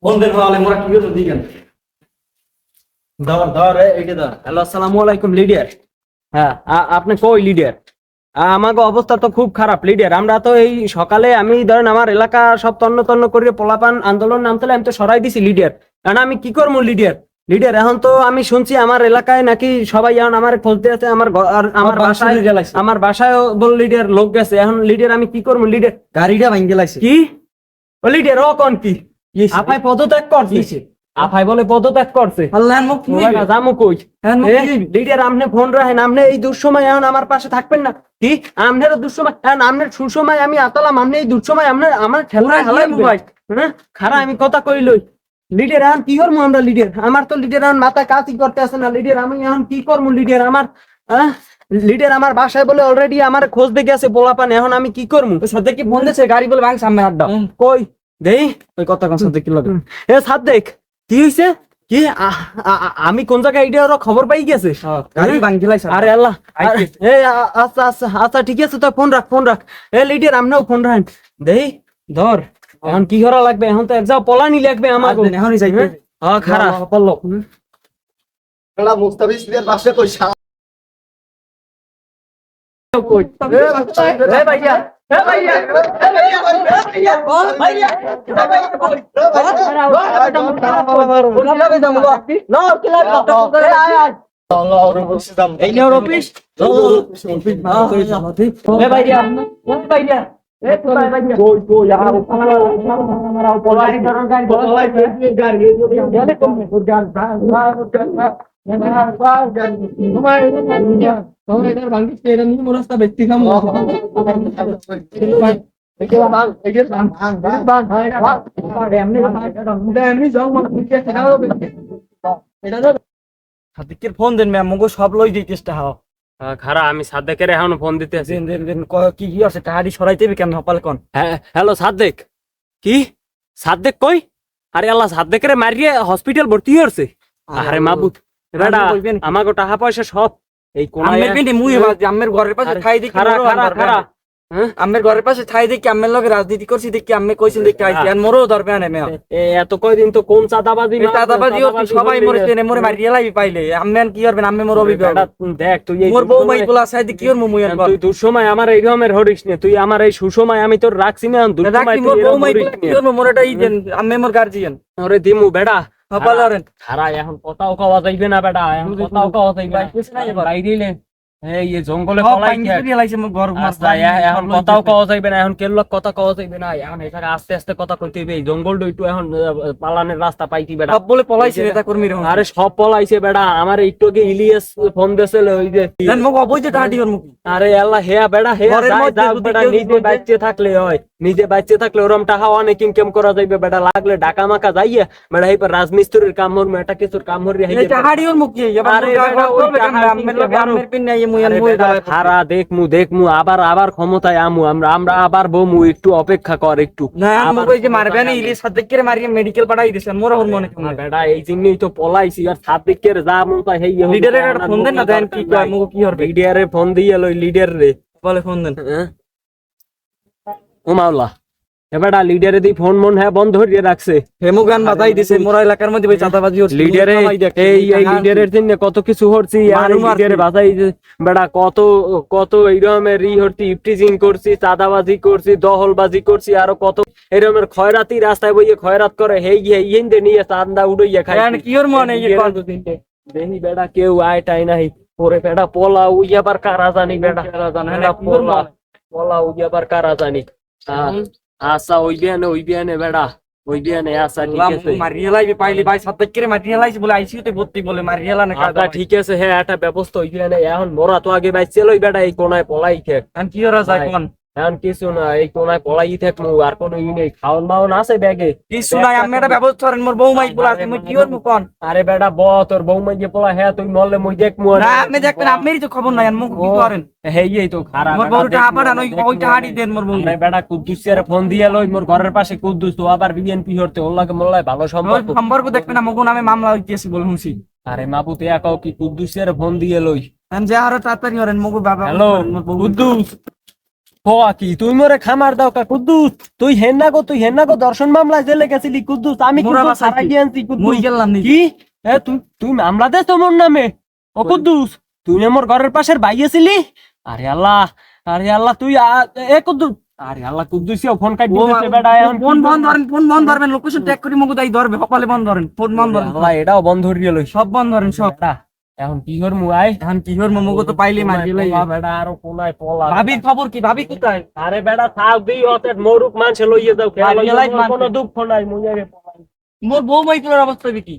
বন্ধের হলে মোরা কি হতো দিকেন ধর ধর এইটা ধর। হ্যালো, আসসালামু আলাইকুম লিডার। হ্যাঁ, আপনি কই লিডার? আমাকে অবস্থা তো খুব খারাপ লিডার। আমরা তো এই সকালে আমি ধরেন আমার এলাকা সব তন্ন তন্ন করে পোলাপান আন্দোলন নামতলে আমি তো সরাই দিছি লিডার। কারণ আমি কি করবো লিডার? লিডার এখন তো আমি শুনছি আমার এলাকায় নাকি সবাই এখন আমার খুঁজতে আছে আর আমার বাসায় বল লিডার লোক গেছে। এখন লিডার আমি কি করবো লিডার? গাড়িটা ভাঙ্গে লাইছে। কি ও লিডার ও কোন কি আপাই পদত্যাগ করছে? আপাই বলে পদত্যাগ করছে। আল্লাহর মুখ কি হইবে? জামু কই হ্যাঁ, মুখ কি হইবে? লিডার আপনি ফোন রাখেন। আপনি এই দুঃসময় এখন আমার পাশে থাকবেন না কি? আপনারও দুঃসময় এখন আপনার সুসময় আমি আতলাম, আপনি এই দুঃসময় আপনার আমার ঠেলা পুরা কি ভাই? হ্যাঁ খারা আমি কথা কইলই লিডার এখন কি করবো আমরা লিডার? আমার তো লিডার এখন মাথায় কাজই করতে আসে না লিডার। আমি এখন কি করবো লিডার? আমার লিডার আমার বাসায় বলে অলরেডি আমার খোঁজ দেখে আছে পোলাপান। এখন আমি কি করবো? সাথে কি ফোন দিছে গাড়ি বলে ভাঙ সামনে আড্ডা। কই দেই ওই কথা কোন সাথে কি লাগে? এ সাদেক কি হইছে? কি আমি কোন জায়গায় এটা ওরা খবর পাই গেছে? গাড়ি ভাঙ্গে লাইছে। আরে আল্লাহ আচ্ছা আচ্ছা আচ্ছা ঠিক আছে তো ফোন রাখ। এ লিডার আমরাও ফোন রাখেন দেই ধর। এখন কি করা লাগবে? এখন তো এক যাও পলানি লাগবে আমার। এখনই যাই। হ্যাঁ খারাপ পড়লো। এলা মুস্তাফিজদের পাশে কই শালা কই এ ভাইয়া এ ভাইয়া আল্লাহ ওরে বলছিলাম এই নে অফিস এ ভাইয়া ভাইয়া এ কোথায় ভাইয়া কই কই আর আমরা পলাই করার গাড়ি পলাই গাড়ি গেলে কম সাদিকের ফোন দেন ম্যাম মগো সব লই দিতেছটা হাও। খারা আমি সাদেকের এখন ফোন দিতে আছি। দেন কি কি আছে টাহাড়ি সরাইতে হবে কেন হপাল কোন? হ্যালো সাদেক কি সাদেক কই? আরে আল্লাহ সাদেকের মারিয়ে হসপিটাল ভর্তি হয়েছে। আরে মাবুত বেটা আমাকে টাকা পয়সা সব এই কোনায় আমের পিন্ডি মুই বাজে আমের ঘরের পাশে খাই দেখি খারা খারা খারা আমের ঘরের পাশে ঠাই দেখি আমের লগে রাজনীতি করছি দেখি আমি কইছেন দেখি আইছি আর মোরও ধরবে না মেয়া এত কয়দিন তো কোন চাঁদাবাজি দাদাবাজি সবাই মরেছে মোরে মারিয়ে লাইবি পাইলে আমেন কি করবেন আমি মোর অভিযোগ দেখ তুই মোর বউ মাই গুলা সাই দেখি ওর মুই আর তুই দুঃসময় আমার এই রকমের হরিস নে। তুই আমার এই সুসময় আমি তোর রাখছি না দুঃসময় মোর বউ মাই কি ওর মোর এটা ই দেন আমি মোর গার্জিয়ান ওরে দিমু বেটা হপালারেন খারা এখন কথাও কওয়া যাইবে না বেটা। এখন কথাও কওয়া যাইবে না বাইরেইলে এই জঙ্গলে পলাই লাইছে মোর ঘর এখন কথাও কওয়া যাইবে না। এখন কেল্লক কথা কওয়া যাইবে না। এখন এখানে আস্তে আস্তে কথা কইতে হইবে। এই জঙ্গলটা একটু এখন পালানের রাস্তা পাইতি বেটা। সব বলে পলাইছে নেতা কর্মীর আরে সব পলাইছে বেটা। আমার একটু আগে ইলিয়াস ফোন দিয়েছিল ওই যে দেন মগ অবৈ যে টাহাডি ওর মুখ আরে আল্লাহ হেয়া বেটা হেয়া বেটা নিজে বাচ্চে থাকলে হয়। নিজে বাচ্চে থাকলে ওরম টাকা অনেক ইনকাম করা যাইবে বেটা। লাগলে ঢাকা মাকা যাইয়া বেটা এই রাজমিস্ত্রির কাম হর মেটা কিছুর কাম হর এই টাহাডি ওর মুখ কি এবার আমের লগে আমের পিন নাই মুই আর মুই হারা দেখমু আবার ক্ষমতায় আমু আমরা আবার বমু। একটু অপেক্ষা কর একটু। না মগ ওই যে মারবে না ইলিশ সাদেকের মারিয়ে মেডিকেল পাঠাই দিছেন মোর হর মনে কি বেটা এই জন্যই তো পলাইছি। আর সাদিকের যা মন চায় হেই লিডারের একটা ফোন দেন না দেন কি কয় মগ কি হবে লিডারে ফোন দিয়ে লই লিডার রে বলে ফোন দেন ও মাওলা এবারটা লিডারে দি ফোন মন হ্যাঁ বন্ধ হয়ে রাখছে। হেমু গান বাতাই দিছে মোরা এলাকার মধ্যে ভাই চাঁদাবাজি হচ্ছে লিডারে এই লিডারের জন্য কত কিছু হচ্ছে। আর লিডারে বাতাই বেটা কত এই রকমের হচ্ছে ইফটিজিং করছি চাঁদাবাজি করছি দহলবাজি করছি আরো কত এই রকমের খয়রাতি রাস্তায় বইয়ে খয়রাত করে হেই ইয়েন্দে নিয়ে চান্দা উড়াইয়া খায় কি ওর মনে দেখি বেটা কেউ আয় টাই নাই পরে বেটা পোলা উইয়াবার কারা জানি বেটা পোলা উইয়াবার কারা জানি। আচ্ছা ওই বিয়ানে বেড়া ওই বিয়ানে আচ্ছা ঠিক আছে মারিয়ে লাইবে পাইলে ভাই সাদেকের মারিয়ে লাইছে বলে আইসিইউতে ভর্তি বলে মারিয়ে লানে আচ্ছা ঠিক আছে হ্যাঁ একটা ব্যবস্থা ওই বিয়ানে। এখন মোরা তো আগে বাইছে লই বেটা এই কোনায় পলাই থাক। এখন কি ওরা যায় কোন এখন কিছু না এই কোনায় পলাই থাকমু। আর কোন ই নেই খাওন মাওন আছে ব্যাগে কিছু নাই আমি একটা ব্যবস্থা করেন মোর বউ মাই বলা তুমি কি ওর মুখ কোন আরে বেটা ব তোর বৌমা যে পোলা হ্যাঁ তুই মরলে মই দেখমু না আপনি দেখবেন আপনারই তো খবর নাই মুখ কি করেন হেই এই তো খারাপ মোর বউটা আবার ওইটা হাড়ি দেন মোর বউ আরে বেটা কুদ্দুসের ফোন দিয়ে লই মোর ঘরের পাশে কুদ্দুস তো আবার বিএনপি হতে ওল্লাকে মোল্লায় ভালো সম্পর্ক সম্পর্ক দেখবেন না মগুন আমি মামলা হইতেছি বল হুঁছি আরে মাপুতে একাও কি কুদ্দুসের ফোন দিয়ে লই আমি যে আরো তাড়াতাড়ি করেন মগু বাবা হ্যালো কুদ্দুস হওয়া কি তুই মোরে খামার দাও কা কুদ্দুস তুই হেন্না গো দর্শন মামলায় জেলে গেছিলি কুদ্দুস আমি মোরা কুদ্দুস বাসায় হারাই কি? দিয়েছি কুদ্দুস মই গেলাম নি কি এ তুই মামলা দে তোমার নামে ও কুদ্দুস তুই আমার ঘরের পাশের বাইয়েছিলি আরে আল্লাহ তুই এ কুদ্দুস আরে আল্লাহ কুদ্দুস ফোন কাটি দিতে বেটা এখন ফোন বন্ধ ধরবেন লোকেশন ট্যাগ করে মগো দাই ধরবে সকালে বন্ধ ধরেন ফোন বন্ধ ধরেন আল্লাহ এটাও বন্ধ হয়ে গেল সব বন্ধ ধরেন সব এখন কি করমু আই এখন কি হর মগো তো পাইলে মার গেলে বেটা আরো কোনায় পলা ভাবির খবর কি ভাবি কোথায় আরে বেটা থাক দিই হতে মরুক মানুষে লইয়ে দাও ভাবি এলাই মানুষে। কোনো দুঃখ নাই মুইয়ারে মোর বউ মাইকুলের অবস্থা কি